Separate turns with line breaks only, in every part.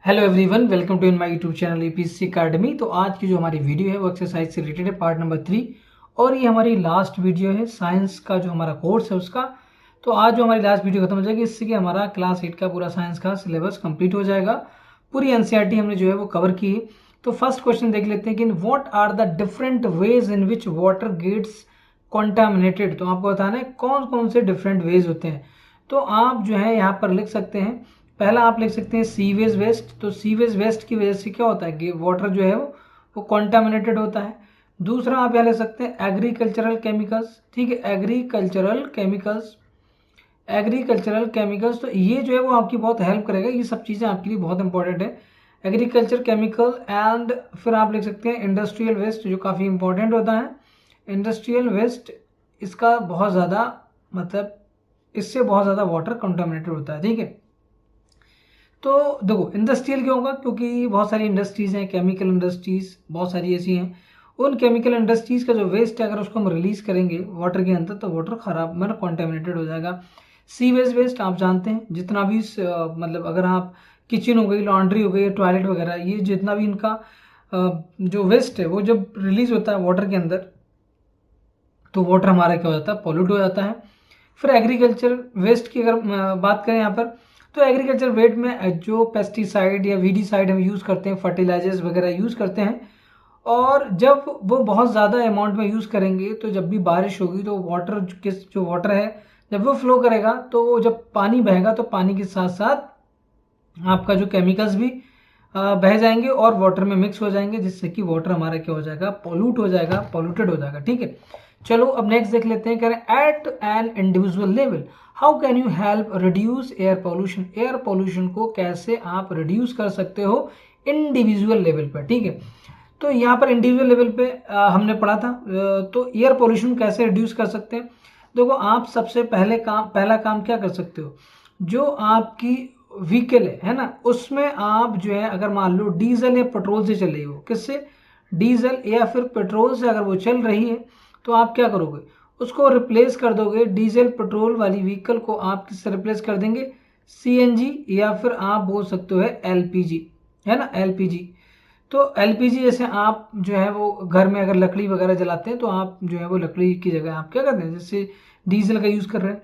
Hello everyone, welcome to in my YouTube channel UPSC academy. तो आज की जो हमारी वीडियो है वो एक्सरसाइज से रिलेटेड है, पार्ट नंबर 3। और ये हमारी लास्ट वीडियो है साइंस का जो हमारा कोर्स है उसका। तो आज जो हमारी लास्ट वीडियो खत्म हो जाएगी, इससे कि हमारा क्लास 8 का पूरा साइंस का सिलेबस कंप्लीट हो जाएगा। पूरी एनसीईआरटी हमने जो है वो कवर की है। तो फर्स्ट क्वेश्चन देख लेते हैं कि what are the different ways in which water gets contaminated. तो आपको बताना है कौन कौन से डिफरेंट वेज होते हैं। तो आप जो है यहाँ पर लिख सकते हैं। पहला आप लिख सकते हैं सीवेज वेस्ट। तो सीवेज वेस्ट की वजह से क्या होता है कि वाटर जो है वो कॉन्टामिनेटेड होता है। दूसरा आप यहाँ ले सकते हैं एग्रीकल्चरल केमिकल्स। ठीक है, एग्रीकल्चरल केमिकल्स। तो ये जो है वो आपकी बहुत हेल्प करेगा। ये सब चीज़ें आपके लिए बहुत इंपॉर्टेंट है, एग्रीकल्चर केमिकल। एंड फिर आप लिख सकते हैं इंडस्ट्रियल वेस्ट, जो काफ़ी इंपॉर्टेंट होता है। इंडस्ट्रियल वेस्ट, इसका बहुत ज़्यादा मतलब इससे बहुत ज़्यादा वाटर कंटामिनेटेड होता है। ठीक है, तो देखो इंडस्ट्रियल क्यों होगा, क्योंकि बहुत सारी इंडस्ट्रीज़ हैं, केमिकल इंडस्ट्रीज़ बहुत सारी ऐसी हैं। उन केमिकल इंडस्ट्रीज़ का जो वेस्ट है अगर उसको हम रिलीज़ करेंगे वाटर के अंदर तो वाटर खराब मतलब कॉन्टेमिनेटेड हो जाएगा। सीवेज वेस्ट आप जानते हैं, जितना भी मतलब अगर आप किचन हो गई, लॉन्ड्री हो गई, टॉयलेट वगैरह, ये जितना भी इनका जो वेस्ट है वो जब रिलीज होता है वाटर के अंदर तो वाटर हमारा क्या हो जाता है, पॉल्यूट हो जाता है। फिर एग्रीकल्चर वेस्ट की अगर बात करें यहाँ पर, तो एग्रीकल्चर वेस्ट में जो पेस्टिसाइड या वीडीसाइड हम यूज़ करते हैं, फर्टिलाइजर्स वगैरह यूज़ करते हैं, और जब वो बहुत ज़्यादा अमाउंट में यूज़ करेंगे तो जब भी बारिश होगी तो वाटर जो वाटर है जब वो फ्लो करेगा तो जब पानी बहेगा तो पानी के साथ साथ आपका जो केमिकल्स भी बह जाएंगे और वाटर में मिक्स हो जाएंगे, जिससे कि वाटर हमारा क्या हो जाएगा, पॉल्यूट हो जाएगा, पॉल्यूटेड हो जाएगा। ठीक है, चलो अब नेक्स्ट देख लेते हैं। कह रहे हैं at an individual level how can you help reduce air pollution. Air pollution को कैसे आप रिड्यूस कर सकते हो इंडिविजुअल लेवल पर। ठीक है, तो यहाँ पर इंडिविजुअल लेवल पे हमने पढ़ा था। तो एयर पोल्यूशन कैसे रिड्यूस कर सकते हैं। देखो आप सबसे पहला काम क्या कर सकते हो, जो आपकी व्हीकल है ना, उसमें आप जो है अगर मान लो डीजल या पेट्रोल से चल रही हो, किससे, डीजल या फिर पेट्रोल से अगर वो चल रही है तो आप क्या करोगे, उसको रिप्लेस कर दोगे। डीजल पेट्रोल वाली व्हीकल को आप किससे रिप्लेस कर देंगे, सीएनजी, या फिर आप बोल सकते हो एलपीजी, है ना, एलपीजी। तो एलपीजी जैसे आप जो है वो घर में अगर लकड़ी वगैरह जलाते हैं तो आप जो है वो लकड़ी की जगह आप क्या करते हैं, जैसे डीजल का यूज़ कर रहे हैं,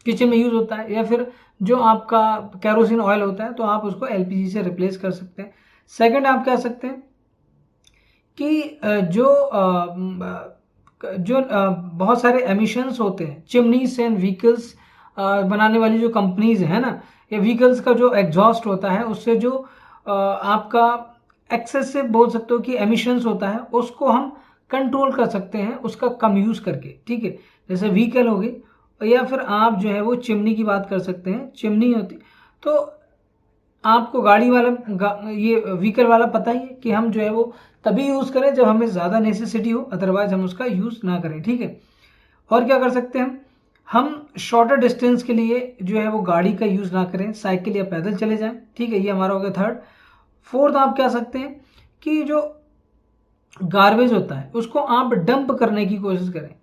किचन में यूज़ होता है, या फिर जो आपका कैरोसिन ऑयल होता है तो आप उसको एलपीजी से रिप्लेस कर सकते हैं। सेकंड आप कह सकते हैं कि बहुत सारे एमिशंस होते हैं चिमनीस एंड व्हीकल्स बनाने वाली जो कंपनीज है ना, या व्हीकल्स का जो एग्जॉस्ट होता है उससे जो आपका एक्सेसिव बोल सकते हो कि एमिशंस होता है, उसको हम कंट्रोल कर सकते हैं उसका कम यूज़ करके। ठीक है, जैसे व्हीकल होगी, या फिर आप जो है वो चिमनी की बात कर सकते हैं, चिमनी होती। तो आपको गाड़ी वाला ये व्हीकल वाला पता ही है कि हम जो है वो तभी यूज़ करें जब हमें ज़्यादा नेसेसिटी हो, अदरवाइज हम उसका यूज़ ना करें। ठीक है, और क्या कर सकते हैं हम शॉर्टर डिस्टेंस के लिए जो है वो गाड़ी का यूज़ ना करें, साइकिल या पैदल चले जाएं। ठीक है, ये हमारा हो गया थर्ड। फोर्थ आप कह सकते हैं कि जो गार्बेज होता है उसको आप डंप करने की कोशिश करें,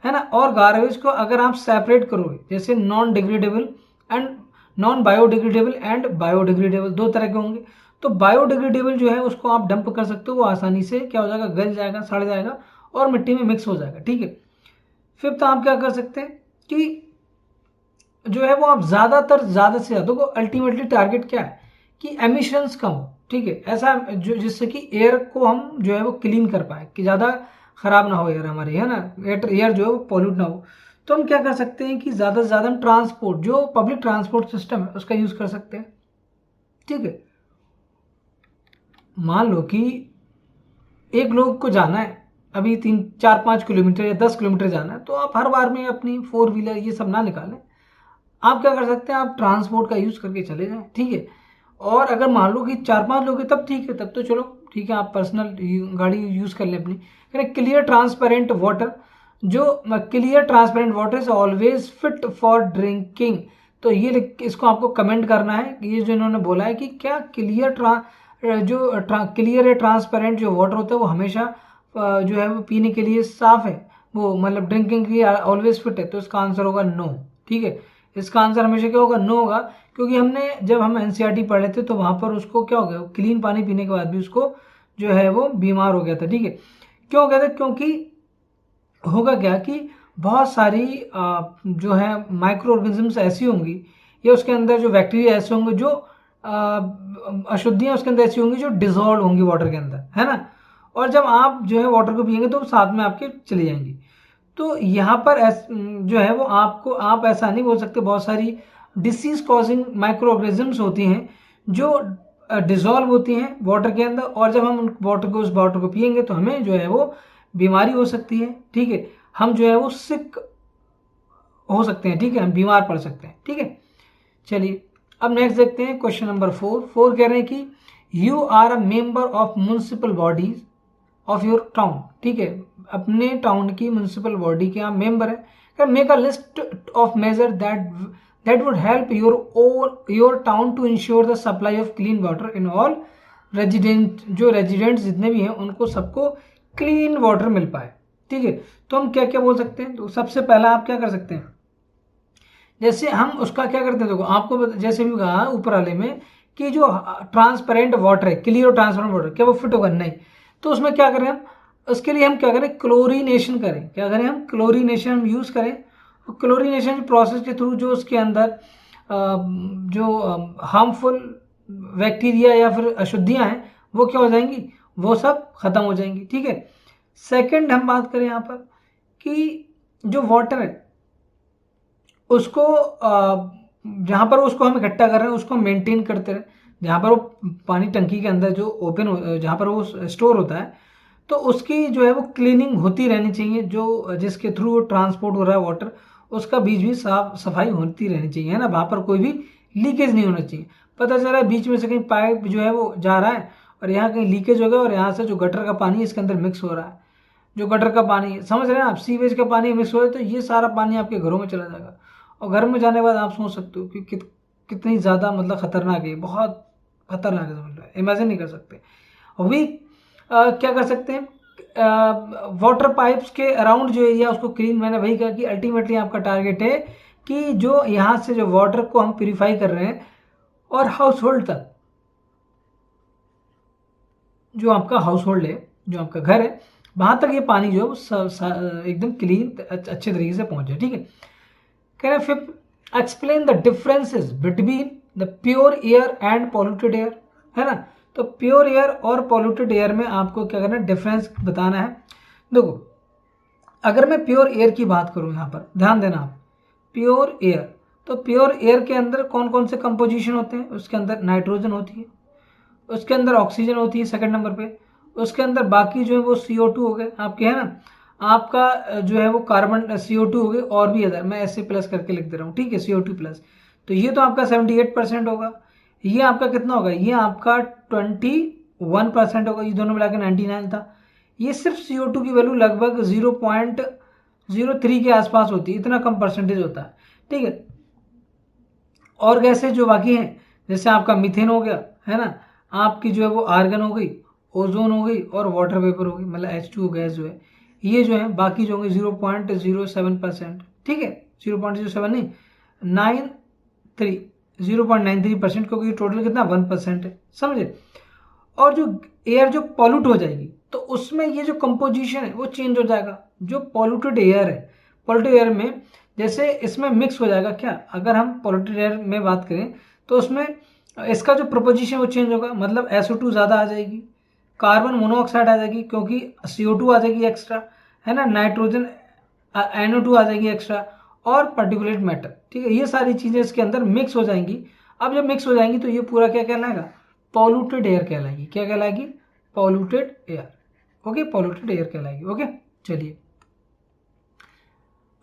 है ना। और गार्बेज को अगर आप सेपरेट करोगे, जैसे non degradable and non biodegradable and biodegradable, दो तरह के होंगे। तो बायोडिग्रेडेबल जो है उसको आप डंप कर सकते हो, वो आसानी से क्या हो जाएगा, गल जाएगा, सड़ जाएगा और मिट्टी में मिक्स हो जाएगा। ठीक है, फिफ्थ आप क्या कर सकते हैं कि जो है वो आप ज़्यादा से ज़्यादा को अल्टीमेटली टारगेट क्या है कि एमिशंस कम हो। ठीक है, ऐसा जो जिससे कि एयर को हम जो है वो क्लीन कर पाए, कि ज़्यादा खराब ना हो एयर हमारी, है ना, एयर जो है वो पॉल्यूट ना हो। तो हम क्या कर सकते हैं कि ज़्यादा से ज़्यादा हम ट्रांसपोर्ट, जो पब्लिक ट्रांसपोर्ट सिस्टम है उसका यूज़ कर सकते हैं। ठीक है, मान लो कि एक लोग को जाना है अभी 3 4 5 किलोमीटर या 10 किलोमीटर जाना है, तो आप हर बार में अपनी 4 व्हीलर ये सब ना निकालें। आप क्या कर सकते हैं, आप ट्रांसपोर्ट का यूज़ करके चले जाएं। ठीक है, और अगर मान लो कि 4 5 लोग हैं तब ठीक है, तब तो चलो ठीक है, आप पर्सनल गाड़ी यूज़ कर लें अपनी। क्लियर ट्रांसपेरेंट वाटर, जो clear transparent water is always fit for drinking. तो ये इसको आपको कमेंट करना है कि ये जो इन्होंने बोला है कि क्या क्लियर या ट्रांसपेरेंट जो वाटर होता है वो हमेशा जो है वो पीने के लिए साफ है, वो मतलब ड्रिंकिंग के लिए ऑलवेज फिट है। तो इसका आंसर होगा नो। ठीक है, इसका आंसर हमेशा क्या होगा, नो होगा, क्योंकि हमने जब हम एनसीईआरटी पढ़ रहे थे तो वहाँ पर उसको क्या हो गया, क्लीन पानी पीने के बाद भी उसको जो है वो बीमार हो गया था। ठीक है, क्यों हो गया था, क्योंकि होगा क्या कि बहुत सारी जो है माइक्रो ऑर्गेनिजम्स ऐसी होंगी या उसके अंदर जो बैक्टीरिया ऐसे होंगे, जो अशुद्धियाँ उसके अंदर ऐसी होंगी जो डिजॉल्व होंगी वाटर के अंदर, है ना। और जब आप जो है वाटर को पियेंगे तो साथ में आपके चली जाएंगी। तो यहाँ पर जो है वो आपको, आप ऐसा नहीं बोल सकते, बहुत सारी डिसीज कॉजिंग माइक्रो ऑर्गेनिजम्स होती हैं जो डिजॉल्व होती हैं वाटर के अंदर, और जब हम उस वाटर को पियेंगे तो हमें जो है वो बीमारी हो सकती है। ठीक है, हम जो है वो सिक हो सकते हैं। ठीक है, हम बीमार पड़ सकते हैं। ठीक है, चलिए अब नेक्स्ट देखते हैं क्वेश्चन नंबर 4 कह रहे हैं कि you are a member of municipal bodies of your town. ठीक है, अपने टाउन की म्यूनिसिपल बॉडी के आप मेंबर है। Make a list of major that would help your town to ensure the supply of clean water in all resident, जो residents जितने भी हैं उनको सबको क्लीन वाटर मिल पाए। ठीक है, तो हम क्या क्या बोल सकते हैं, तो सबसे पहला आप क्या कर सकते हैं, जैसे हम उसका क्या करते हैं, देखो आपको जैसे भी कहा ऊपर वाले में कि जो ट्रांसपेरेंट वाटर है, क्लियर और ट्रांसपेरेंट वाटर, क्या वो फिट होगा, नहीं। तो उसमें क्या करें हम, उसके लिए हम क्या करें, क्लोरीनेशन करें। क्या करें हम, क्लोरीनेशन हम यूज़ करें। क्लोरीनेशन प्रोसेस के थ्रू जो उसके अंदर जो हार्मफुल बैक्टीरिया या फिर अशुद्धियाँ हैं वो क्या हो जाएंगी, वो सब खत्म हो जाएंगी। ठीक है, सेकंड हम बात करें यहाँ पर कि जो वाटर है उसको जहाँ पर उसको हम इकट्ठा कर रहे हैं उसको मेंटेन करते रहे। जहाँ पर वो पानी टंकी के अंदर जो ओपन जहाँ पर वो स्टोर होता है तो उसकी जो है वो क्लीनिंग होती रहनी चाहिए, जो जिसके थ्रू ट्रांसपोर्ट हो रहा है वाटर, उसका बीच बीच साफ सफाई होती रहनी चाहिए, है ना। वहाँ पर कोई भी लीकेज नहीं होना चाहिए। पता चला है बीच में से कहीं पाइप जो है वो जा रहा है और यहाँ कहीं लीकेज हो गया और यहाँ से जो गटर का पानी इसके अंदर मिक्स हो रहा है, जो गटर का पानी, समझ रहे हैं आप, सीवेज का पानी मिक्स हो रहा है, तो ये सारा पानी आपके घरों में चला जाएगा। और घर में जाने के बाद आप सोच सकते हो कि कितनी ज़्यादा मतलब खतरनाक है, बहुत खतरनाक है, समझ लो, इमेजिन नहीं कर सकते। अभी क्या कर सकते हैं, वाटर पाइप्स के अराउंड जो एरिया उसको क्लीन, मैंने वही कहा कि अल्टीमेटली आपका टारगेट है कि जो यहाँ से जो वाटर को हम प्योरीफाई कर रहे हैं और हाउस होल्ड तक, जो आपका हाउस होल्ड है, जो आपका घर है, वहाँ तक ये पानी जो है एकदम क्लीन अच्छे तरीके से पहुँच जाए। ठीक है, कह रहे fifth, explain the differences between the pure air and polluted air, है ना। तो प्योर एयर और पॉल्यूटेड एयर में आपको क्या करना है, डिफरेंस बताना है। देखो अगर मैं प्योर एयर की बात करूं, यहाँ पर ध्यान देना आप, प्योर एयर, तो प्योर एयर के अंदर कौन कौन से कंपोजिशन होते हैं, उसके अंदर नाइट्रोजन होती है, उसके अंदर ऑक्सीजन होती है सेकंड नंबर पे, उसके अंदर बाकी जो है वो CO2 हो गए आपके, है ना। आपका जो है वो कार्बन CO2 हो गए और भी अदर, मैं ऐसे प्लस करके लिख दे रहा हूँ। ठीक है, CO2 प्लस, तो ये तो आपका 78% होगा। ये आपका कितना होगा, ये आपका 21% होगा, ये दोनों मिला के 99 था। ये सिर्फ CO2 की वैल्यू लगभग 0.03 के आसपास होती है, इतना कम परसेंटेज होता है। ठीक है, और गैसेज जो बाकी हैं, जैसे आपका मीथेन हो गया, है ना, आपकी जो है वो आर्गन हो गई, ओजोन हो गई और वाटर वेपर हो गई, मतलब H2 गैस जो है, ये जो है बाकी जो होंगे 0.07%। ठीक है, 0.07 नहीं, 0.93%, क्योंकि टोटल कितना 1% है, समझे। और जो एयर जो पॉल्यूट हो जाएगी तो उसमें ये जो कंपोजिशन है वो चेंज हो जाएगा। जो पॉल्यूटेड एयर है, पॉल्यूटेड एयर में जैसे इसमें मिक्स हो जाएगा क्या, अगर हम पॉल्यूटेड एयर में बात करें तो उसमें इसका जो प्रोपोजिशन वो चेंज होगा, मतलब SO2 ज़्यादा आ जाएगी, कार्बन मोनोऑक्साइड आ जाएगी क्योंकि CO2 आ जाएगी एक्स्ट्रा, है ना, नाइट्रोजन NO2 आ जाएगी एक्स्ट्रा, और पर्टिकुलेट मैटर। ठीक है, ये सारी चीज़ें इसके अंदर मिक्स हो जाएंगी। अब जब मिक्स हो जाएंगी तो ये पूरा क्या कहलाएगा, पॉल्यूटेड एयर कहलाएगी। क्या कहलाएगी, polluted air. Okay, polluted air कहलाएगी। ओके, चलिए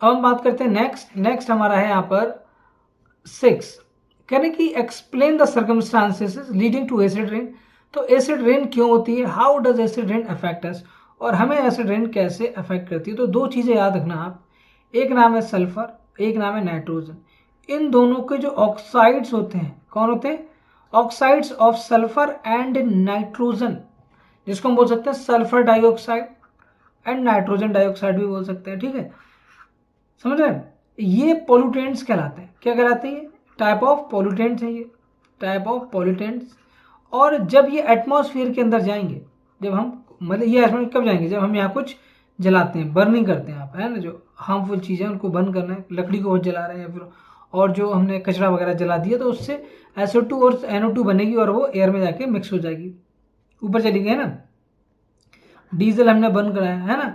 अब हम बात करते हैं नेक्स्ट हमारा है यहाँ पर 6, कहने की explain the circumstances leading to acid rain. तो एसिड रेन क्यों होती है, how does acid rain affect us, और हमें एसिड रेन कैसे अफेक्ट करती है। तो दो चीज़ें याद रखना आप, एक नाम है सल्फर, एक नाम है नाइट्रोजन। इन दोनों के जो ऑक्साइड्स होते हैं, कौन होते हैं, oxides of sulphur and nitrogen, जिसको हम बोल सकते हैं sulphur dioxide and nitrogen dioxide भी बोल सकते हैं। ठीक है, समझ रहे हैं, ये पोल्यूटेंट्स कहलाते हैं। क्या कहलाते हैं? टाइप ऑफ पोल्यूटेंट्स हैं ये, टाइप ऑफ पोल्यूटेंट्स। और जब ये एटमॉस्फेयर के अंदर जाएंगे, जब हम मतलब ये एटमॉस्फेयर कब जाएंगे? जब हम यहाँ कुछ जलाते हैं, बर्निंग करते हैं आप, है ना, जो हार्मफुल चीज़ें उनको बर्न करना है, लकड़ी को बहुत जला रहे हैं या फिर और जो हमने कचरा वगैरह जला दिया, तो उससे SO2 और NO2 बनेगी और वो एयर में जाके मिक्स हो जाएगी, ऊपर चली गई, है ना। डीजल हमने बर्न कराया है ना,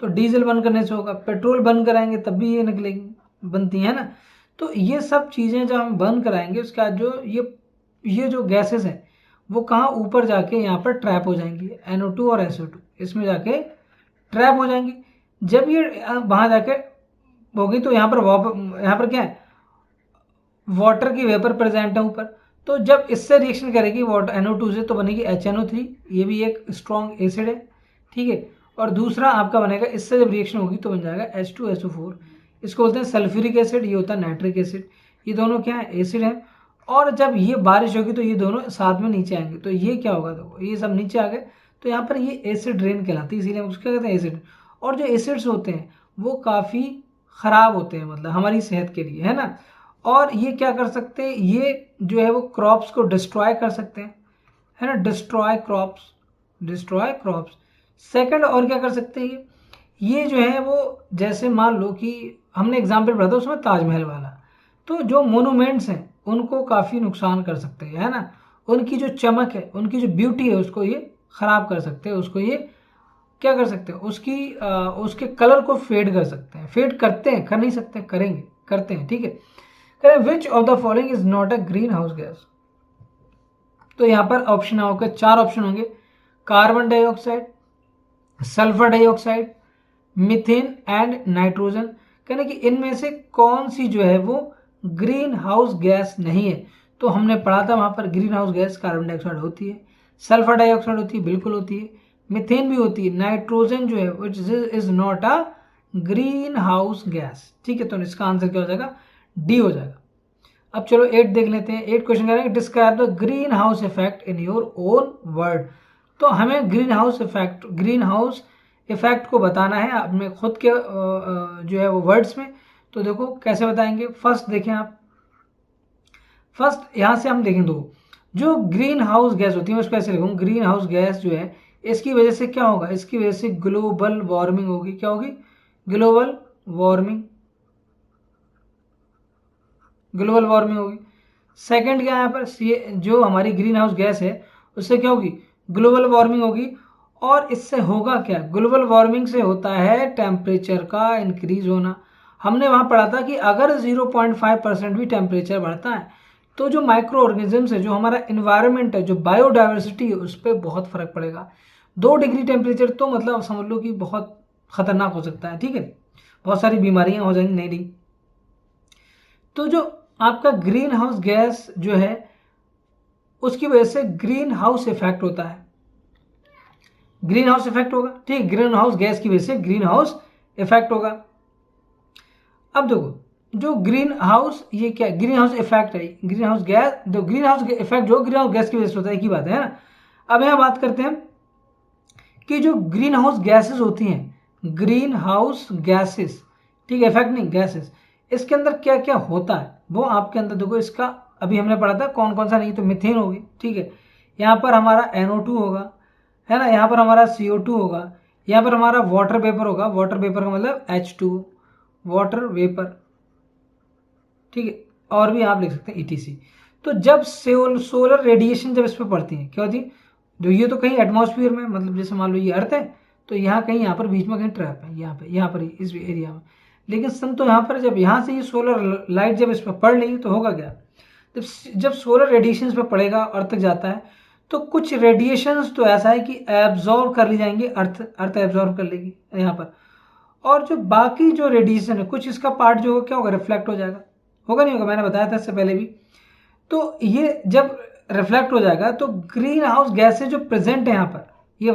तो डीजल बर्न करने से होगा। पेट्रोल बर्न कराएंगे तब भी ये निकलेगी, बनती है ना। तो ये सब चीज़ें जब हम बर्न कराएंगे उसके बाद जो ये जो गैसेस हैं वो कहाँ ऊपर जाके यहाँ पर ट्रैप हो जाएंगी, NO2 और SO2 इसमें जाके ट्रैप हो जाएंगी। जब ये वहाँ जाके होगी तो यहाँ पर क्या है? वाटर की वेपर प्रेजेंट है ऊपर। तो जब इससे रिएक्शन करेगी वाटर NO2 से तो बनेगी HNO3, ये भी एक स्ट्रॉन्ग एसिड है, ठीक है। और दूसरा आपका बनेगा, इससे जब रिएक्शन होगी तो बन जाएगा H2SO4, इसको बोलते हैं सल्फ्यूरिक एसिड, ये होता है नाइट्रिक एसिड। ये दोनों क्या है? एसिड है। और जब ये बारिश होगी तो ये दोनों साथ में नीचे आएंगे, तो ये क्या होगा? देखो ये सब नीचे आ गए, तो यहाँ पर ये एसिड रेन कहलाती है, इसीलिए हम उसको कहते हैं एसिड। और जो एसिड्स होते हैं वो काफ़ी ख़राब होते हैं, मतलब हमारी सेहत के लिए, है ना। और ये क्या कर सकते हैं? ये जो है वो क्रॉप्स को डिस्ट्रॉय कर सकते हैं, है ना, डिस्ट्रॉय क्रॉप्स। सेकंड और क्या कर सकते हैं? ये जो है वो जैसे मान लो कि हमने एग्जाम्पल पढ़ा था उसमें ताजमहल वाला, तो जो मोनूमेंट्स हैं उनको काफ़ी नुकसान कर सकते हैं, है ना। उनकी जो चमक है, उनकी जो ब्यूटी है, उसको ये ख़राब कर सकते हैं, उसको ये क्या कर सकते हैं? उसके कलर को फेड कर सकते हैं। फेड करते हैं, कर नहीं सकते, करेंगे, करते हैं, ठीक है। करें which of the following is not a green house gas? तो यहाँ पर ऑप्शन होगा, 4 ऑप्शन होंगे, carbon dioxide, sulphur dioxide, methane and nitrogen. कहने कि इनमें से कौन सी जो है वो ग्रीन हाउस गैस नहीं है? तो हमने पढ़ा था वहां पर green house gas carbon dioxide होती है, सल्फर डाइऑक्साइड होती है, बिल्कुल होती है, मीथेन भी होती है, नाइट्रोजन जो है which is not a green house gas, ठीक है। तो इसका आंसर क्या हो जाएगा? डी हो जाएगा। अब चलो 8 देख लेते हैं। 8 क्वेश्चन कह रहे हैं describe the green house effect in your own word. तो हमें ग्रीन हाउस इफेक्ट को बताना है अपने खुद के जो है वो वर्ड्स में। तो देखो कैसे बताएंगे। फर्स्ट देखें आप, फर्स्ट यहाँ से हम देखें, दो जो ग्रीन हाउस गैस होती है मैं उसको ऐसे लिखूँ, ग्रीन हाउस गैस जो है इसकी वजह से क्या होगा? इसकी वजह से ग्लोबल वार्मिंग होगी। क्या होगी? ग्लोबल वार्मिंग होगी। सेकंड क्या है यहाँ पर? जो हमारी ग्रीन हाउस गैस है उससे क्या होगी? ग्लोबल वार्मिंग होगी। और इससे होगा क्या? ग्लोबल वार्मिंग से होता है टेम्परेचर का इंक्रीज होना। हमने वहाँ पढ़ा था कि अगर 0.5% भी टेम्परेचर बढ़ता है तो जो माइक्रो ऑर्गेनिजम्स है, जो हमारा इन्वायरमेंट है, जो बायोडाइवर्सिटी है, उस पर बहुत फर्क पड़ेगा। 2 डिग्री टेम्परेचर तो मतलब समझ लो कि बहुत खतरनाक हो सकता है, ठीक है, बहुत सारी बीमारियां हो जाएंगी। नहीं, तो जो आपका ग्रीन हाउस गैस जो है उसकी वजह से ग्रीन हाउस इफेक्ट होता है, ग्रीन हाउस इफेक्ट होगा, ठीक। ग्रीन हाउस गैस की वजह से ग्रीन हाउस इफेक्ट होगा। अब देखो जो ग्रीन हाउस, ये क्या ग्रीन हाउस इफेक्ट है? ग्रीन हाउस गैस, जो ग्रीन हाउस इफेक्ट जो ग्रीन हाउस गैस की वजह से होता है, एक ही बात है ना। अब यहाँ बात करते हैं कि जो ग्रीन हाउस गैसेस होती हैं, ग्रीन हाउस गैसेस, ठीक है, इफेक्ट नहीं, गैसेस, इसके अंदर क्या क्या होता है वो आपके अंदर देखो। इसका अभी हमने पढ़ा था कौन कौन सा नहीं, तो मीथेन होगी, ठीक है, यहाँ पर हमारा NO2 होगा, है ना, यहाँ पर हमारा CO2 होगा, यहाँ पर हमारा वाटर वेपर होगा, वाटर वेपर का मतलब H2, वाटर वेपर, ठीक है, और भी आप लिख सकते हैं ETC। तो जब सोलर रेडिएशन जब इस पर पड़ती है क्या होती है? जो ये तो कहीं एटमॉस्फेयर में, मतलब जैसे मान लो ये अर्थ है तो यहाँ कहीं, यहाँ पर बीच में कहीं ट्रैप है, यहाँ पर इस एरिया में। लेकिन सन तो यहाँ पर जब यहाँ से ये सोलर लाइट जब इस पर पड़ रही तो होगा क्या? जब सोलर रेडिएशन इस पर पड़ेगा, अर्थ तक जाता है, तो कुछ रेडिएशंस तो ऐसा है कि एब्जॉर्व कर ली जाएंगी, अर्थ एब्जॉर्व कर लेगी यहाँ पर। और जो बाकी जो रेडिएशन है कुछ इसका पार्ट जो होगा क्या होगा? रिफ्लेक्ट हो जाएगा, होगा नहीं होगा? मैंने बताया था इससे पहले भी। तो ये जब रिफ्लेक्ट हो जाएगा तो ग्रीन हाउस गैसेज जो प्रेजेंट है यहाँ पर, ये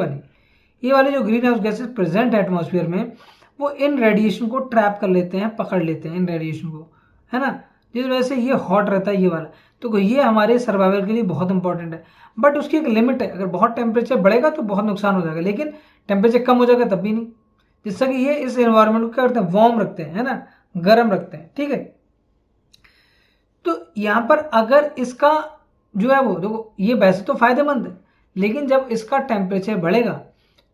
वाली जो ग्रीन हाउस गैसेज प्रेजेंट है एटमॉस्फेयर में, वो इन रेडिएशन को ट्रैप कर लेते हैं, पकड़ लेते हैं इन रेडिएशन को, है ना, जिस वजह से ये हॉट रहता है ये वाला। तो ये हमारे सर्वाइवल के लिए बहुत इंपॉर्टेंट है, बट उसकी एक लिमिट है। अगर बहुत टेम्परेचर बढ़ेगा तो बहुत नुकसान हो जाएगा, लेकिन टेम्परेचर कम हो जाएगा तब भी नहीं, जिससे कि ये इस एनवायरनमेंट को क्या करते हैं? वार्म रखते हैं, है ना, गर्म रखते हैं, ठीक है। तो यहाँ पर अगर इसका जो है वो देखो, ये वैसे तो फायदेमंद है, लेकिन जब इसका टेम्परेचर बढ़ेगा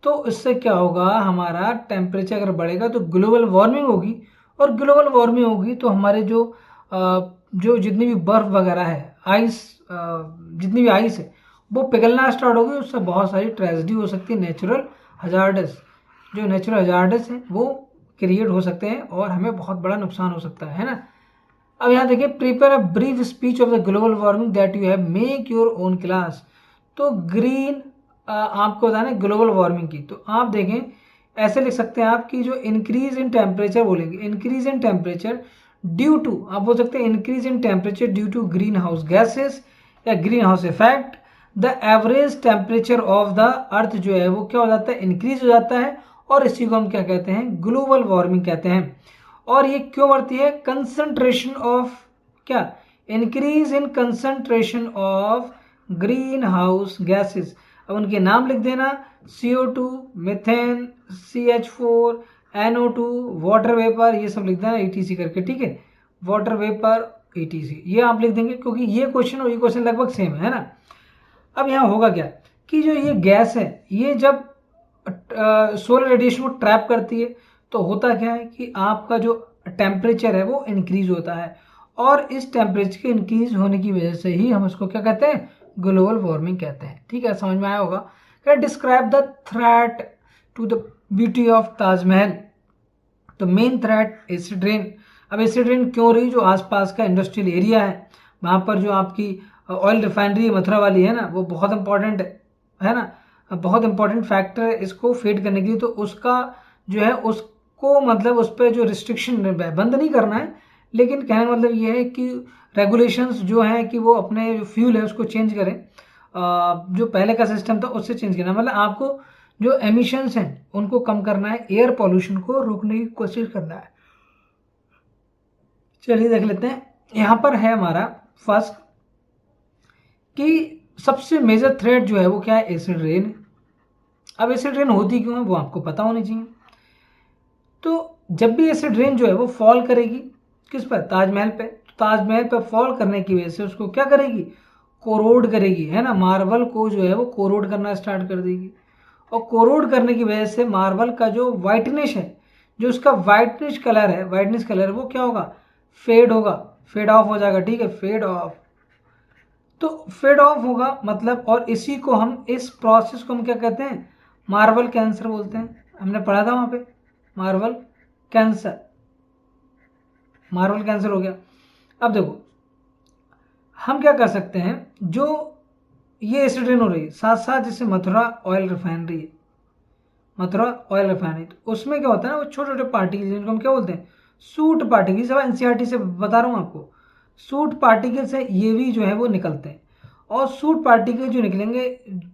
तो इससे क्या होगा, हमारा टेम्परेचर अगर बढ़ेगा तो ग्लोबल वार्मिंग होगी, और ग्लोबल वार्मिंग होगी तो हमारे जो जितनी भी बर्फ वगैरह है, आइस, जितनी भी आइस है वो पिघलना स्टार्ट होगी, उससे बहुत सारी ट्रेजेडी हो सकती है, नेचुरल हजार्डस, जो नेचुरल हजार्डस हैं वो क्रिएट हो सकते हैं और हमें बहुत बड़ा नुकसान हो सकता है ना। अब यहाँ देखिए, prepare a brief speech of the global warming that you have, make your own class. तो ग्रीन आपको बताना है ग्लोबल वार्मिंग की, तो आप देखें ऐसे लिख सकते हैं आप कि जो इंक्रीज इन टेम्परेचर बोलेंगे, increase in temperature due to, आप बोल सकते हैं increase in temperature due to green house gases या green house effect. The average temperature of the earth जो है वो क्या हो जाता है, इंक्रीज हो जाता है, और इसी को हम क्या कहते हैं, ग्लोबल वार्मिंग कहते हैं। और ये क्यों बढ़ती है, कंसंट्रेशन ऑफ क्या, increase in concentration of green house gases. अब उनके नाम लिख देना, CO2, methane, CH4, NO2, water vapour, ये सब लिख देना ETC करके, ठीक है, वाटर वेपर ETC ये आप लिख देंगे, क्योंकि ये क्वेश्चन और ये क्वेश्चन लगभग सेम है ना। अब यहाँ होगा क्या कि जो ये गैस है ये जब सोलर रेडिएशन को ट्रैप करती है तो होता क्या है कि आपका जो टेम्परेचर है वो इंक्रीज होता है, और इस टेम्परेचर के इंक्रीज होने की वजह से ही हम उसको क्या कहते हैं, ग्लोबल वार्मिंग कहते हैं, ठीक है, समझ में आया होगा। क्या, describe the threat to the beauty of Taj Mahal. तो मेन थ्रेट एसिड रेन। अब एसिड रेन क्यों रही, जो आसपास का इंडस्ट्रियल एरिया है वहाँ पर जो आपकी ऑयल रिफाइनरी मथुरा वाली है ना, वो बहुत इंपॉर्टेंट है ना, बहुत इंपॉर्टेंट फैक्टर है इसको फेड करने के लिए। तो उसका जो है उसको मतलब उस पर जो रिस्ट्रिक्शन बंद नहीं करना है, लेकिन कहने का मतलब ये है कि रेगुलेशंस जो हैं कि वो अपने जो फ्यूल है उसको चेंज करें, जो पहले का सिस्टम था उससे चेंज करना, मतलब आपको जो एमिशंस हैं उनको कम करना है, एयर पॉल्यूशन को रोकने की कोशिश करना है। चलिए देख लेते हैं, यहाँ पर है हमारा फर्स्ट कि सबसे मेजर थ्रेट जो है वो क्या है, एसिड रेन। अब एसिड रेन होती क्यों है वो आपको पता होनी चाहिए। तो जब भी एसिड रेन जो है वो फॉल करेगी किस पर, ताजमहल पे, तो ताजमहल पर फॉल करने की वजह से उसको क्या करेगी, कोरोड करेगी, है ना, मार्बल को जो है वो कोरोड करना स्टार्ट कर देगी, और कोरोड करने की वजह से मार्बल का जो वाइटनेस है, जो उसका वाइटनेस कलर है, वाइटनेस कलर वो क्या होगा, फेड होगा, फेड ऑफ हो जाएगा, ठीक है, फेड ऑफ। तो फेड ऑफ होगा मतलब, और इसी को हम, इस प्रोसेस को हम क्या कहते हैं, मार्बल कैंसर बोलते हैं। हमने पढ़ा था वहाँ पे मार्बल कैंसर, मार्बल कैंसर हो गया। अब देखो हम क्या कर सकते हैं, जो ये एसिड रेन हो रही है साथ साथ जैसे मथुरा ऑयल रिफाइनरी है, मथुरा ऑयल रिफाइनरी, तो उसमें क्या होता है ना, वो छोटे छोटे पार्टिकल जिनको हम क्या बोलते हैं, सूट पार्टिकल, सब NCERT से बता रहा हूँ आपको, सूट पार्टिकल से ये भी जो है वो निकलते हैं, और सूट पार्टिकल जो निकलेंगे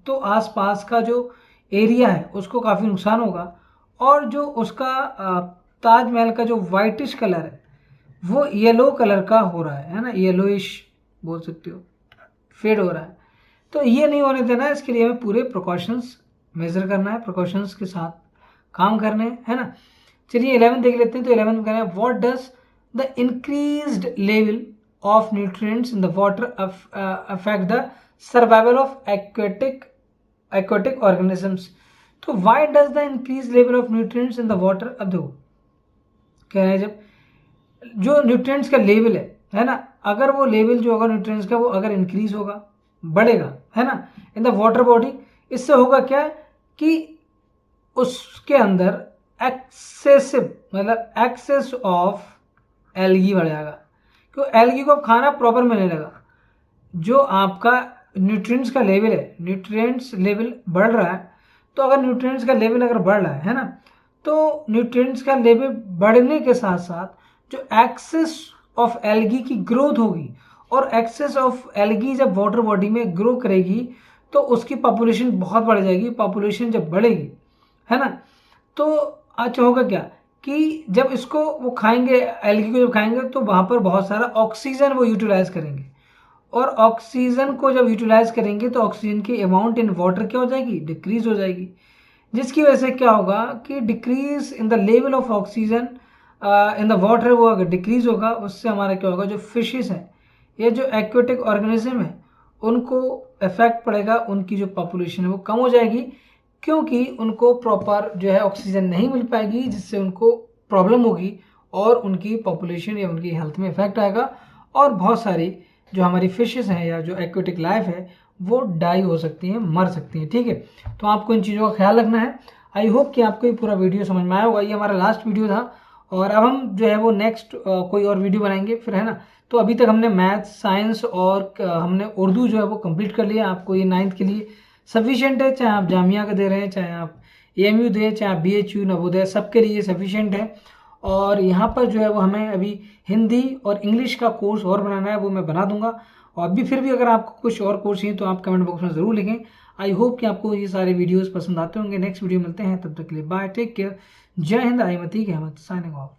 तो आसपास का जो एरिया है उसको काफ़ी नुकसान होगा, और जो उसका ताजमहल का जो वाइटिश कलर है वो येलो कलर का हो रहा है ना, येलोइश बोल सकते हो, फेड हो रहा है। तो ये नहीं होने देना है, इसके लिए हमें पूरे प्रिकॉशंस मेजर करना है, प्रिकॉशंस के साथ काम करने हैं, है ना। चलिए 11 देख लेते हैं। तो 11 में कहना है, what does the increased level of nutrients in the water affect the survival of aquatic organisms. तो why does the increase level of nutrients in the water. अब देखो कह रहे हैं, जब जो न्यूट्रिएंट्स का लेवल है ना, अगर वो लेवल जो होगा न्यूट्रिएंट्स का वो अगर इंक्रीज होगा, बढ़ेगा, है ना, इन द वाटर बॉडी, इससे होगा क्या कि उसके अंदर एक्सेसिव मतलब एक्सेस ऑफ एल्गी बढ़ जाएगा, क्योंकि एल्गी को खाना प्रॉपर मिलने लगा। जो आपका न्यूट्रिएंट्स का लेवल है, न्यूट्रिएंट्स लेवल बढ़ रहा है, तो अगर न्यूट्रिएंट्स का लेवल अगर बढ़ रहा है ना, तो न्यूट्रिएंट्स का लेवल बढ़ने के साथ साथ जो एक्सेस ऑफ एल्गी की ग्रोथ होगी, और एक्सेस ऑफ एल्गी जब वाटर बॉडी में ग्रो करेगी तो उसकी पॉपुलेशन बहुत बढ़ जाएगी। पॉपुलेशन जब बढ़ेगी, है ना, तो अच्छा होगा क्या कि जब इसको वो खाएंगे, एल्गी को जब खाएंगे, तो वहाँ पर बहुत सारा ऑक्सीजन वो यूटिलाइज करेंगे, और ऑक्सीजन को जब यूटिलाइज करेंगे तो ऑक्सीजन की अमाउंट इन वाटर क्या हो जाएगी, डिक्रीज हो जाएगी, जिसकी वजह से क्या होगा कि decrease in the level of oxygen in the water वो अगर डिक्रीज होगा, उससे हमारा क्या होगा, जो फिशेस हैं, ये जो एक्वेटिक ऑर्गेनिज्म है, उनको इफेक्ट पड़ेगा, उनकी जो पॉपुलेशन है वो कम हो जाएगी, क्योंकि उनको प्रॉपर जो है ऑक्सीजन नहीं मिल पाएगी, जिससे उनको प्रॉब्लम होगी और उनकी पॉपुलेशन या उनकी हेल्थ में इफेक्ट आएगा, और बहुत सारी जो हमारी फिशेस हैं या जो एक्वेटिक लाइफ है वो डाई हो सकती हैं, मर सकती हैं। ठीक है, तो आपको इन चीज़ों का ख्याल रखना है। आई होप कि आपको ये पूरा वीडियो समझ में आया होगा। ये हमारा लास्ट वीडियो था और अब हम जो है वो नेक्स्ट कोई और वीडियो बनाएंगे फिर, है ना। तो अभी तक हमने मैथ, साइंस और हमने उर्दू जो है वो कंप्लीट कर लिया। आपको ये 9th के लिए सफिशिएंट है, चाहे आप जामिया का दे रहे हैं, चाहे आप AMU दें, चाहे आप BHU, नवोदय, सबके लिए सफिशिएंट है। और यहाँ पर जो है वो हमें अभी हिंदी और इंग्लिश का कोर्स और बनाना है, वो मैं बना दूंगा। और भी फिर भी अगर आपको कुछ और कोर्स चाहिए तो आप कमेंट बॉक्स में ज़रूर लिखें। आई होप कि आपको ये सारे वीडियोस पसंद आते होंगे। नेक्स्ट वीडियो मिलते हैं, तब तक के लिए बाय, टेक केयर, जय हिंद। आई मतीक अहमद साइनिंग ऑफ।